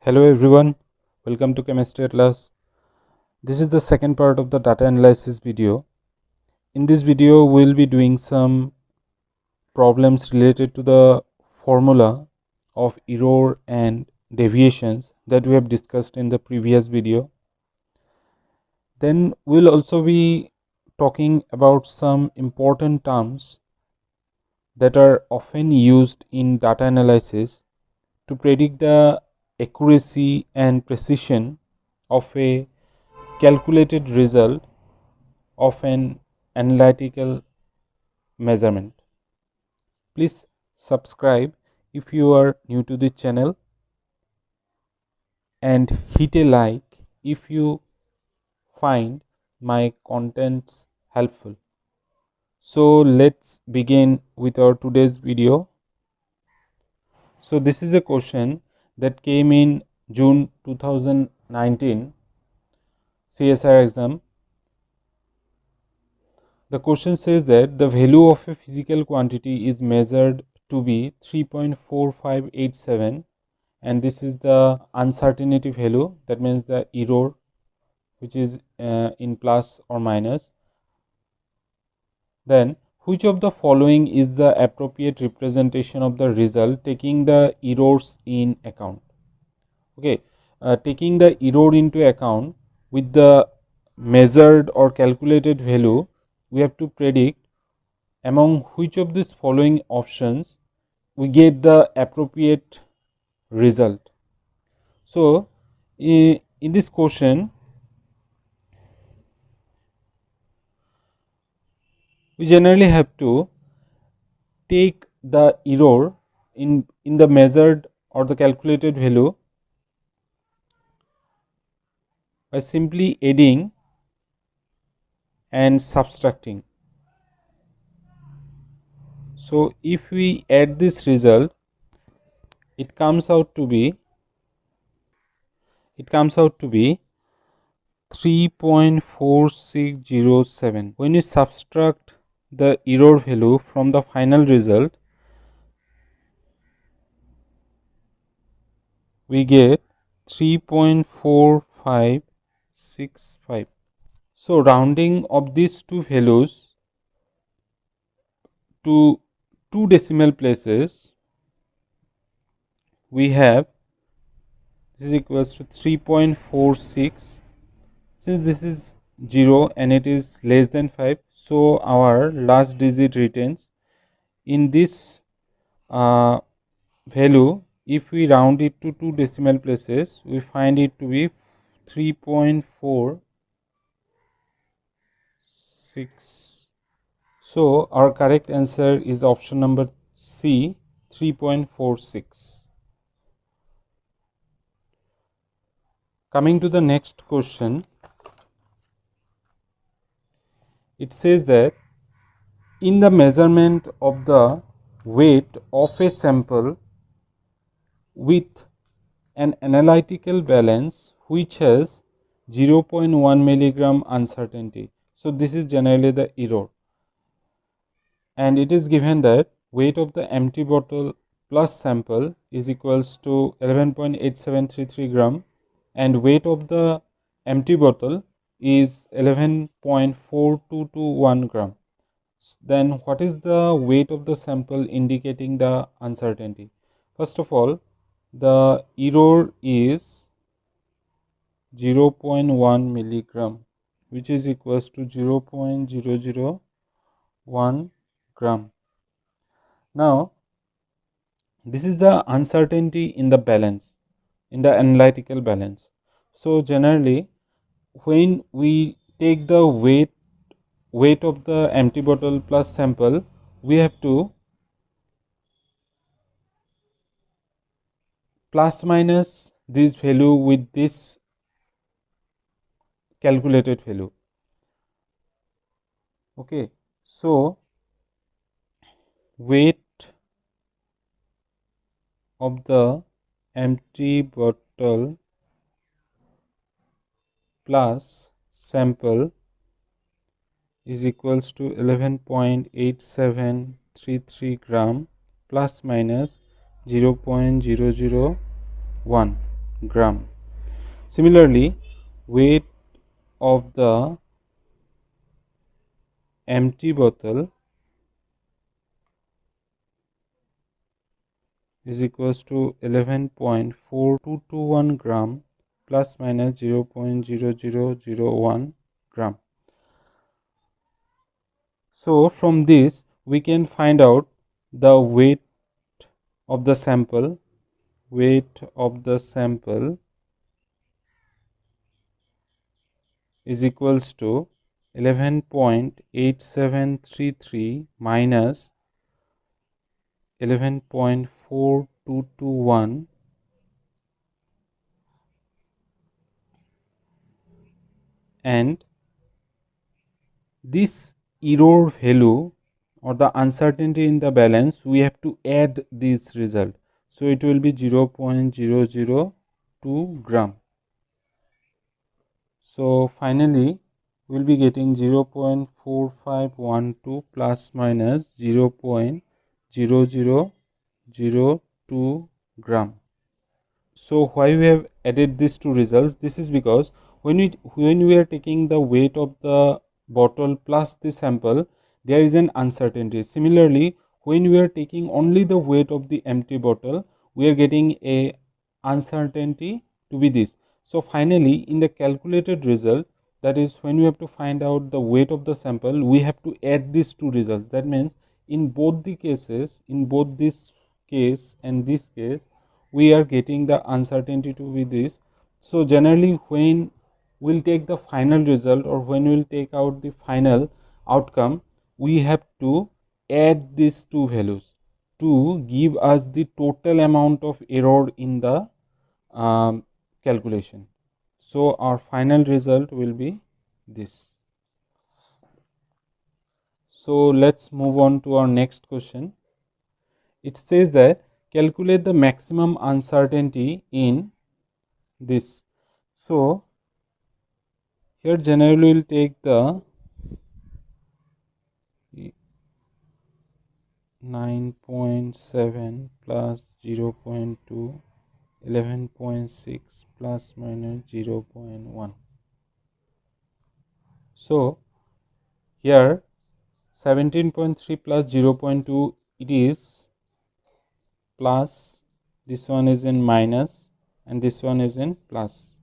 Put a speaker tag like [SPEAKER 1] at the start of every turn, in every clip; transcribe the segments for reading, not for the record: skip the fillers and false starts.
[SPEAKER 1] Hello everyone, welcome to Chemistry Atlas. This is the second part of the data analysis video. In this video, we'll be doing some problems related to the formula of error and deviations that we have discussed in the previous video. Then we'll also be talking about some important terms that are often used in data analysis to predict the accuracy and precision of a calculated result of an analytical measurement. Please subscribe if you are new to the channel and hit a like if you find my contents helpful. So let's begin with our today's video. So this is a question that came in June 2019 CSIR exam. The question says that the value of a physical quantity is measured to be 3.4587, and this is the uncertainty value, that means the error which is in plus or minus. Then which of the following is the appropriate representation of the result taking the errors in account? Okay, taking the error into account with the measured or calculated value, we have to predict among which of these following options we get the appropriate result. So in this question, we generally have to take the error in the measured or the calculated value by simply adding and subtracting. So if we add this result, it comes out to be 3.4607. When we subtract the error value from the final result, we get 3.4565. So rounding of these two values to two decimal places, we have this is equals to 3.46. Since this is 0 and it is less than 5, so our last digit retains. In this value, if we round it to two decimal places, we find it to be 3.46. So our correct answer is option number C, 3.46. Coming to the next question, it says that in the measurement of the weight of a sample with an analytical balance which has 0.1 milligram uncertainty. So this is generally the error, and it is given that weight of the empty bottle plus sample is equals to 11.8733 gram and weight of the empty bottle is 11.4221 gram. Then what is the weight of the sample indicating the uncertainty? First of all, the error is 0.1 milligram, which is equals to 0.001 gram. Now this is the uncertainty in the balance, in the analytical balance. So generally when we take the weight of the empty bottle plus sample, we have to plus minus this value with this calculated value. Okay, so weight of the empty bottle plus sample is equals to 11.8733 gram plus minus 0.001. gram. Similarly, weight of the empty bottle is equals to 11.4221 gram plus minus 0.0001 gram. So from this we can find out the weight of the sample. Weight of the sample is equals to 11.8733 minus 11.4221 and this error value or the uncertainty in the balance, we have to add this result. So it will be 0.002 gram. So finally we will be getting 0.4512 plus minus 0.0002 gram. So why we have added these two results? This is because when we are taking the weight of the bottle plus the sample, there is an uncertainty. Similarly, when we are taking only the weight of the empty bottle, we are getting a uncertainty to be this. So finally, in the calculated result, that is when we have to find out the weight of the sample, we have to add these two results. That means in both the cases, in both this case and this case, we are getting the uncertainty to be this. So generally when we'll take the final result or when we'll take out the final outcome, we have to add these two values to give us the total amount of error in the calculation. So our final result will be this. So let's move on to our next question. It says that calculate the maximum uncertainty in this. So here generally we'll take the 9.7 plus 0.2, 11.6 plus minus 0.1. So here 17.3 plus 0.2, it is plus, this one is in minus and this one is in plus.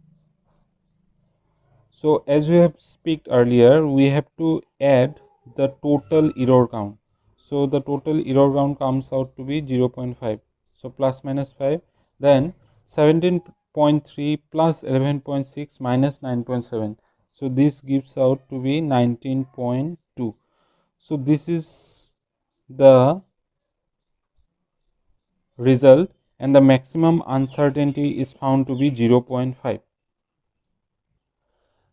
[SPEAKER 1] So as we have speak earlier, we have to add the total error count. So the total error count comes out to be 0.5. So plus minus 5, then 17.3 plus 11.6 minus 9.7. So this gives out to be 19.2. So this is the result and the maximum uncertainty is found to be 0.5.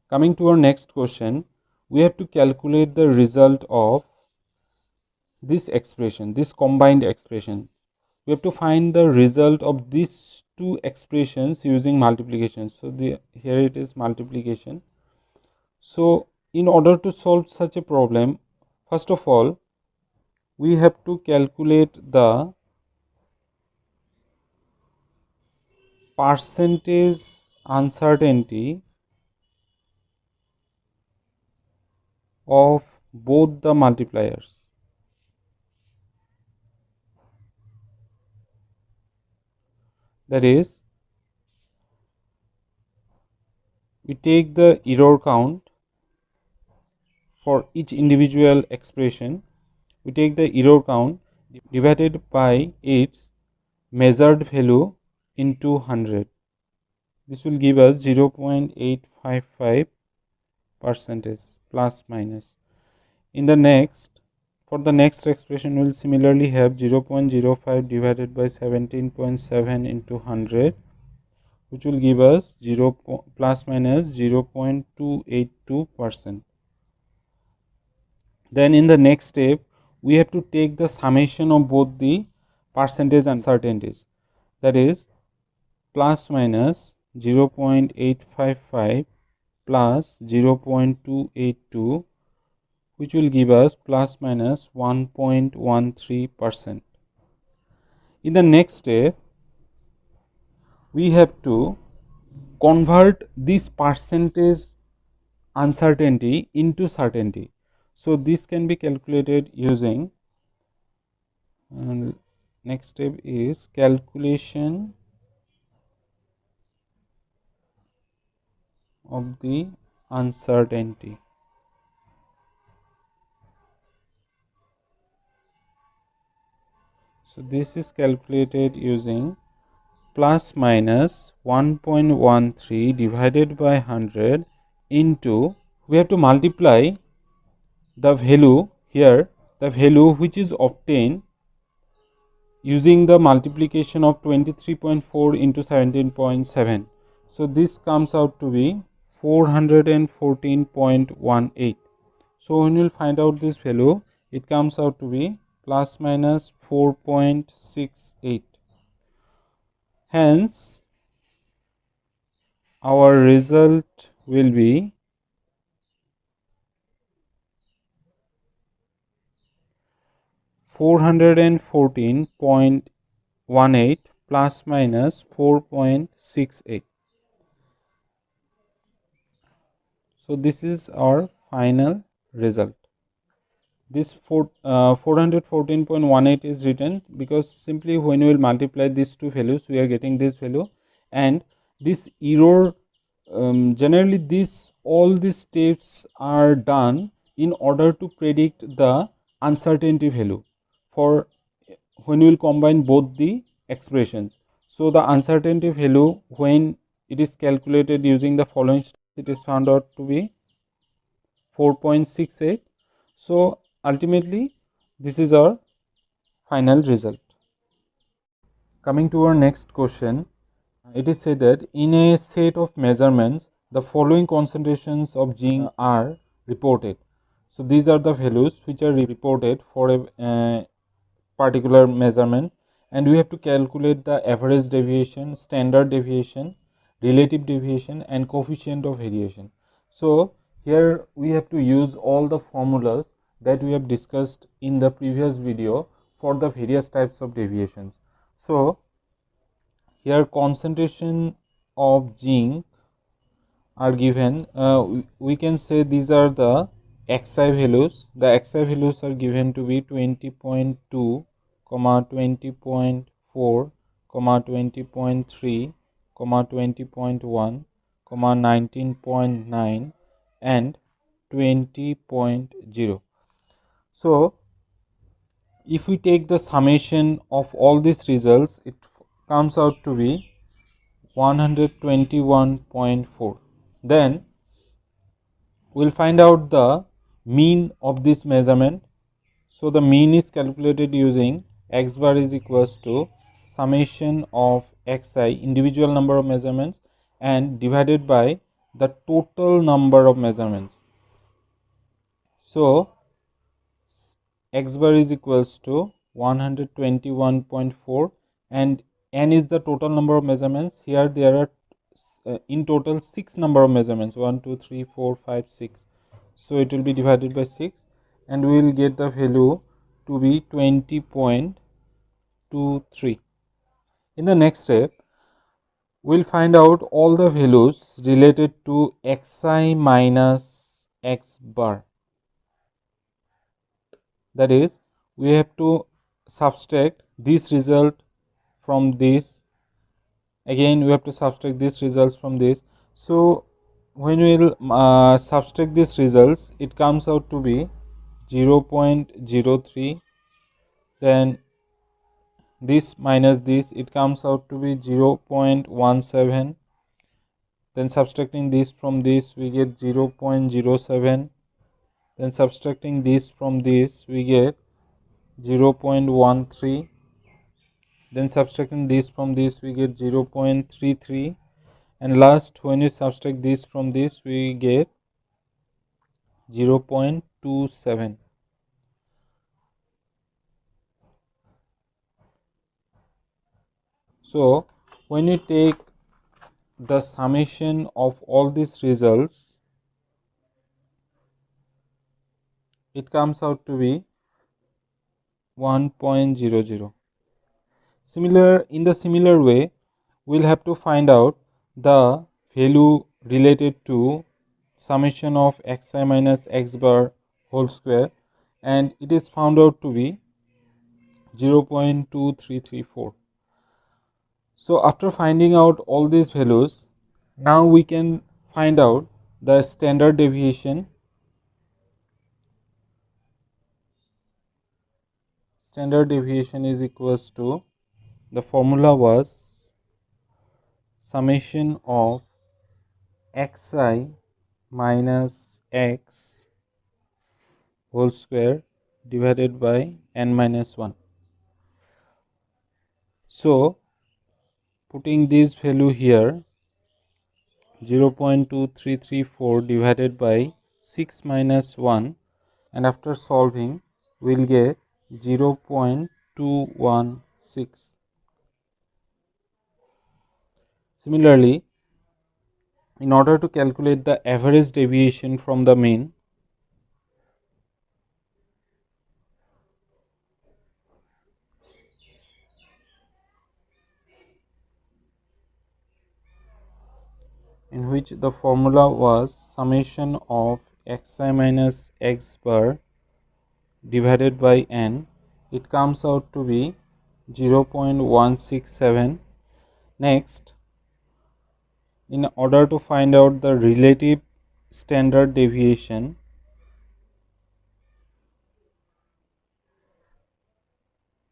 [SPEAKER 1] Coming to our next question, we have to calculate the result of this expression, this combined expression. We have to find the result of these two expressions using multiplication. So here it is multiplication. So in order to solve such a problem, first of all, we have to calculate the percentage uncertainty of both the multipliers. That is, we take the error count for each individual expression. We take the error count divided by its measured value into 100. This will give us 0.855 percentage plus minus. In the next, for the next expression, we will similarly have 0.05 divided by 17.7 into 100, which will give us plus minus 0.282%. Then in the next step, we have to take the summation of both the percentage uncertainties, that is plus minus 0.855 plus 0.282, which will give us plus minus 1.13%. In the next step, we have to convert this percentage uncertainty into certainty. So this can be calculated using, and next step is calculation of the uncertainty. So this is calculated using plus minus 1.13 divided by 100 into, we have to multiply the value here, the value which is obtained using the multiplication of 23.4 into 17.7. So this comes out to be 414.18. So when you will find out this value, it comes out to be plus minus 4.68. Hence our result will be 414.18 plus minus 4.68. So this is our final result. This 414.18 is written because simply when we will multiply these two values, we are getting this value, and this error, generally this all these steps are done in order to predict the uncertainty value for when we will combine both the expressions. So the uncertainty value, when it is calculated using the following steps, it is found out to be 4.68. So ultimately this is our final result. Coming to our next question, it is said that in a set of measurements the following concentrations of zinc are reported. So these are the values which are reported for a particular measurement, and we have to calculate the average deviation, standard deviation, relative deviation, and coefficient of variation. So here we have to use all the formulas that we have discussed in the previous video for the various types of deviations. So here concentration of zinc are given. We can say these are the xi values. The xi values are given to be 20.2, 20.4, 20.3, 20.1, 19.9, and 20.0. So if we take the summation of all these results, it comes out to be 121.4. Then we will find out the mean of this measurement. So the mean is calculated using x bar is equals to summation of xi, individual number of measurements, and divided by the total number of measurements. So x bar is equals to 121.4, and n is the total number of measurements. Here there are in total 6 number of measurements, 1 2 3 4 5 6. So it will be divided by 6, and we will get the value to be 20.23. In the next step, we will find out all the values related to xi minus x bar. That is, we have to subtract this result from this. Again, we have to subtract these results from this. So when we will subtract these results, it comes out to be 0.03. Then this minus this, it comes out to be 0.17. Then subtracting this from this, we get 0.07. Then subtracting this from this, we get 0.13. Then subtracting this from this, we get 0.33. And last, when you subtract this from this, we get 0.27. So when you take the summation of all these results, it comes out to be 1.00. In the similar way, we'll have to find out the value related to summation of xi minus x bar whole square, and it is found out to be 0.2334. So after finding out all these values, now we can find out the standard deviation. Standard deviation is equals to, the formula was summation of xi minus x whole square divided by n minus 1. So putting this value here, 0.2334 divided by 6 minus 1, and after solving we'll get 0.216. Similarly, in order to calculate the average deviation from the mean, in which the formula was summation of xi minus x bar divided by n, it comes out to be 0.167. Next, in order to find out the relative standard deviation,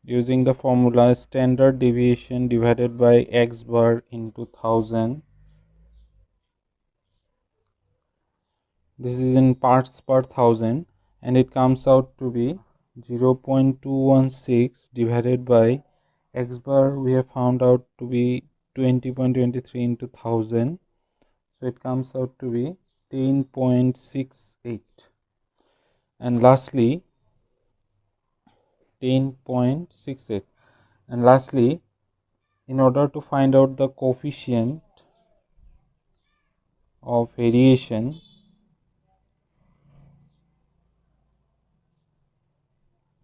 [SPEAKER 1] using the formula standard deviation divided by x bar into 1000, this is in parts per thousand, and it comes out to be 0.216 divided by x bar we have found out to be 20.23 into 1000, so it comes out to be 10.68. and lastly 10.68. And lastly, in order to find out the coefficient of variation,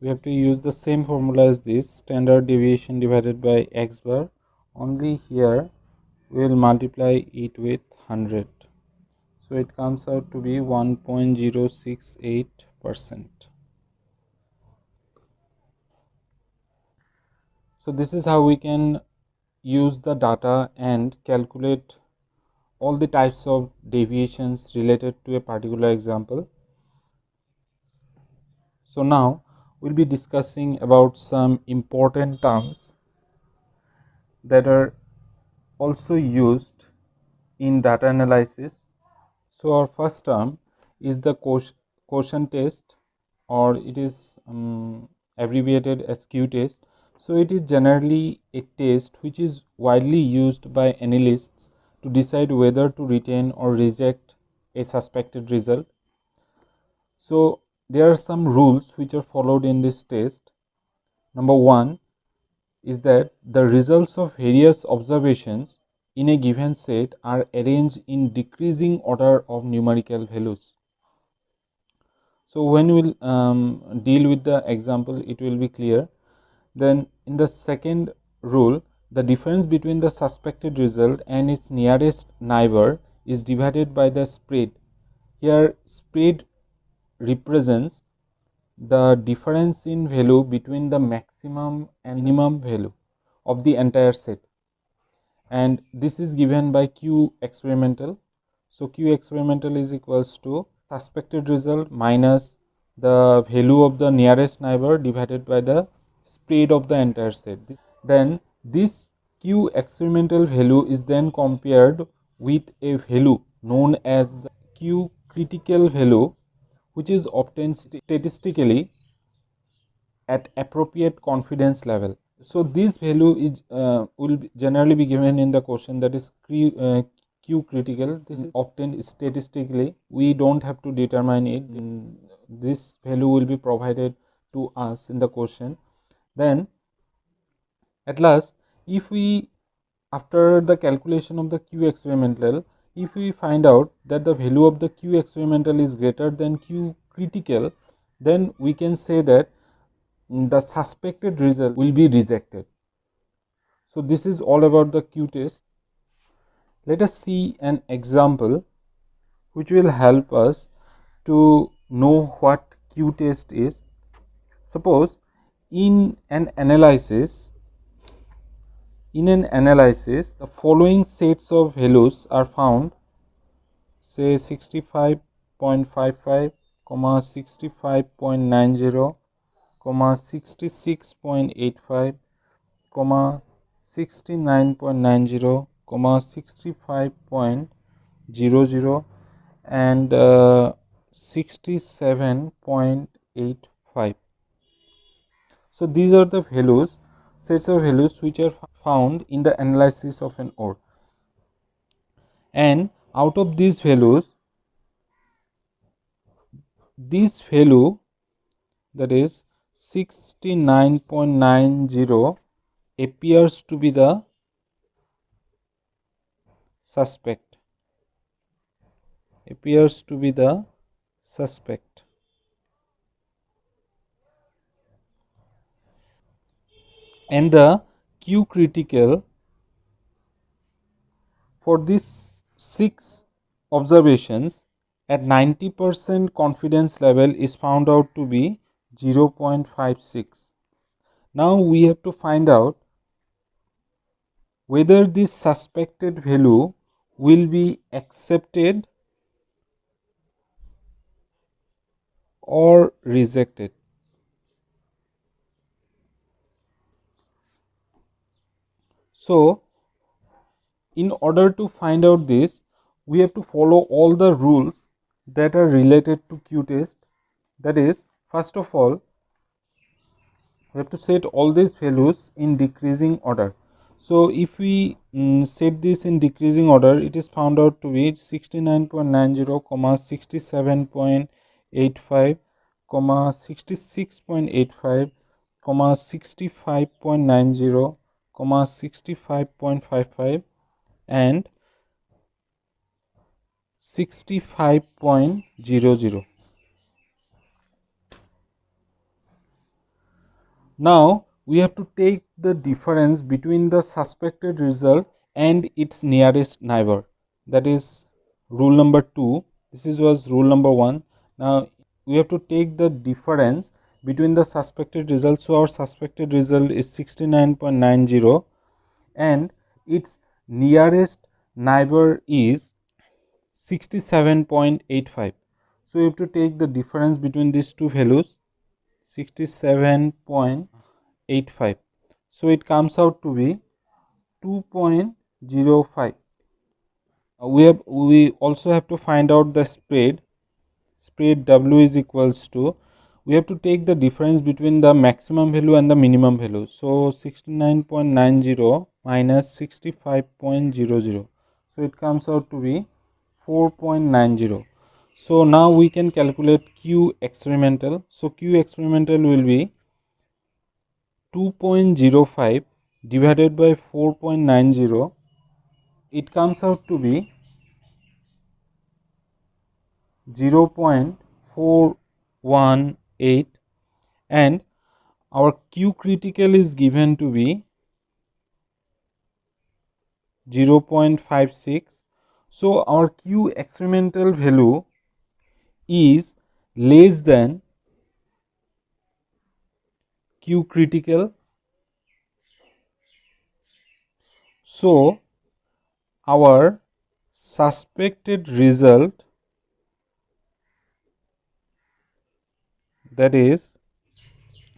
[SPEAKER 1] we have to use the same formula as this, standard deviation divided by x bar, only here we will multiply it with 100, so it comes out to be 1.068%. So this is how we can use the data and calculate all the types of deviations related to a particular example. So now we'll be discussing about some important terms that are also used in data analysis. So our first term is the quotient test, or it is abbreviated as Q test. So it is generally a test which is widely used by analysts to decide whether to retain or reject a suspected result. So there are some rules which are followed in this test. Number one is that the results of various observations in a given set are arranged in decreasing order of numerical values. So when we will deal with the example, it will be clear. Then in the second rule, the difference between the suspected result and its nearest neighbor is divided by the spread. Here spread represents the difference in value between the maximum and minimum value of the entire set, and this is given by Q experimental. So Q experimental is equals to suspected result minus the value of the nearest neighbor divided by the spread of the entire set. Then this Q experimental value is then compared with a value known as the Q critical value, which is obtained statistically at appropriate confidence level. So this value is will generally be given in the question, that is Q critical. This is obtained statistically. We don't have to determine it. This value will be provided to us in the question. Then at last, if we, after the calculation of the Q experimental, if we find out that the value of the Q experimental is greater than Q critical, then we can say that the suspected result will be rejected. So this is all about the Q test. Let us see an example which will help us to know what Q-test is. Suppose in an analysis, the following sets of values are found, say 65.55, 65.90, 66.85, 69.90, 65.00 and 67.85. So these are the sets of values which are found in the analysis of an ore, and out of these values, this value, that is 69.90, appears to be the suspect, and the Q critical for these 6 observations at 90% confidence level is found out to be 0.56. Now we have to find out whether this suspected value will be accepted or rejected. So in order to find out this, we have to follow all the rules that are related to Q-test. That is, first of all, we have to set all these values in decreasing order. So if we set this in decreasing order, it is found out to be 69.90, 67.85, 66.85, 65.90, 65.55 and 65.00. Now we have to take the difference between the suspected result and its nearest neighbor. That is rule number 2. This was rule number 1. Now we have to take the difference between the suspected result. So our suspected result is 69.90 and its nearest neighbor is 67.85. So we have to take the difference between these two values, 67.85. So it comes out to be 2.05. We also have to find out the spread W is equals to, we have to take the difference between the maximum value and the minimum value. So 69.90 minus 65.00. So it comes out to be 4.90. So now we can calculate Q experimental. So Q experimental will be 2.05 divided by 4.90. It comes out to be 0.418 and our Q critical is given to be 0.56. So our Q experimental value is less than Q critical. So our suspected result, that is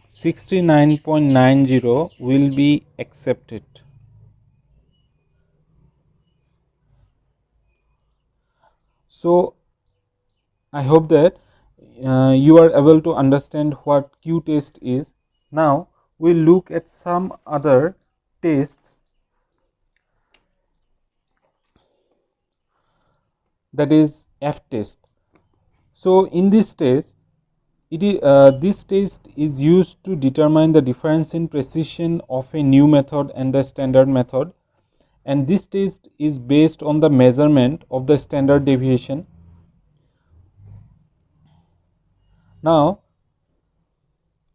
[SPEAKER 1] 69.90, will be accepted. So I hope that you are able to understand what Q test is. Now we will look at some other tests, that is F test. So in this test, this test is used to determine the difference in precision of a new method and the standard method, and this test is based on the measurement of the standard deviation. Now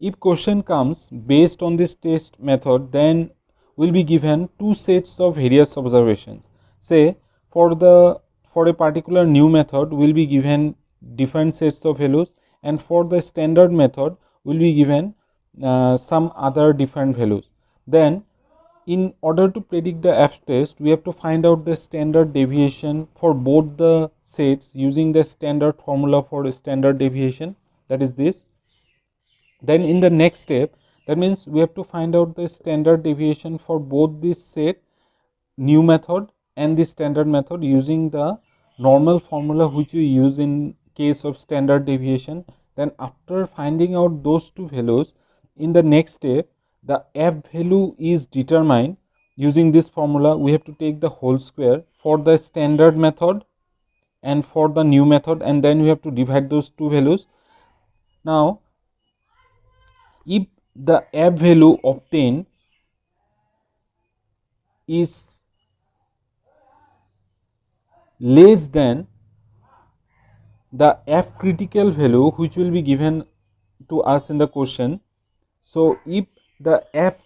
[SPEAKER 1] if question comes based on this test method, then will be given two sets of various observations. Say for a particular new method will be given different sets of values, and for the standard method will be given some other different values. Then in order to predict the f-test, we have to find out the standard deviation for both the sets using the standard formula for standard deviation, that is this. Then in the next step, that means we have to find out the standard deviation for both this set, new method and the standard method, using the normal formula which we use in case of standard deviation. Then after finding out those two values, in the next step the f value is determined using this formula. We have to take the whole square for the standard method and for the new method, and then we have to divide those two values. Now if the f value obtained is less than the f critical value which will be given to us in the question, so if the f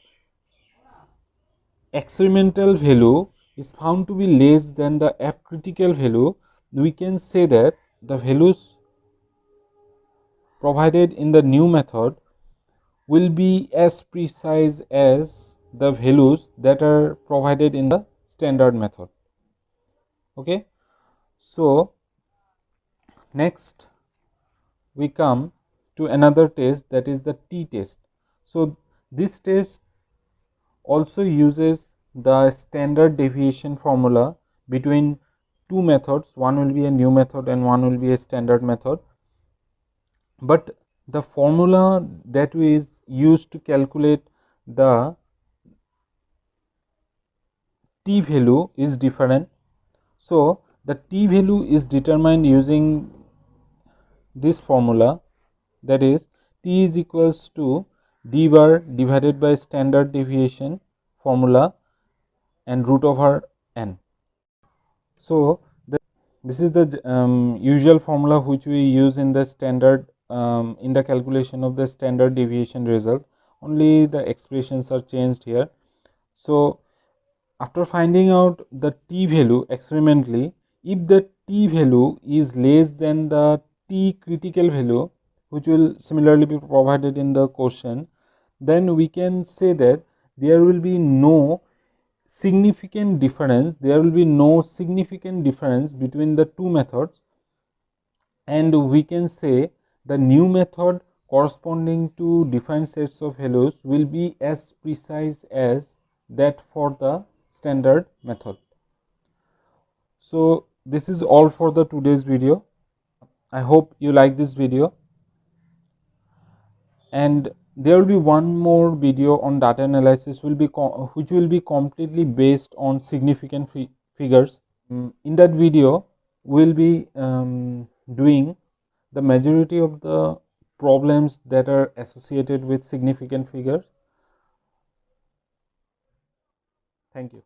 [SPEAKER 1] experimental value is found to be less than the f critical value, we can say that the values provided in the new method will be as precise as the values that are provided in the standard method. Okay, so next we come to another test, that is the t-test. So this test also uses the standard deviation formula between two methods. One will be a new method and one will be a standard method, but the formula that is used to calculate the t value is different. So the t value is determined using this formula, that is t is equals to d bar divided by standard deviation formula and root over n. So this is the usual formula which we use in the standard in the calculation of the standard deviation result, only the expressions are changed here. So after finding out the t value experimentally, if the t value is less than the t critical value which will similarly be provided in the question, then we can say that there will be no significant difference between the two methods, and we can say the new method corresponding to different sets of values will be as precise as that for the standard method. So this is all for the today's video. I hope you like this video, and there will be one more video on data analysis which will be completely based on significant figures. In that video we will be doing the majority of the problems that are associated with significant figures. Thank you.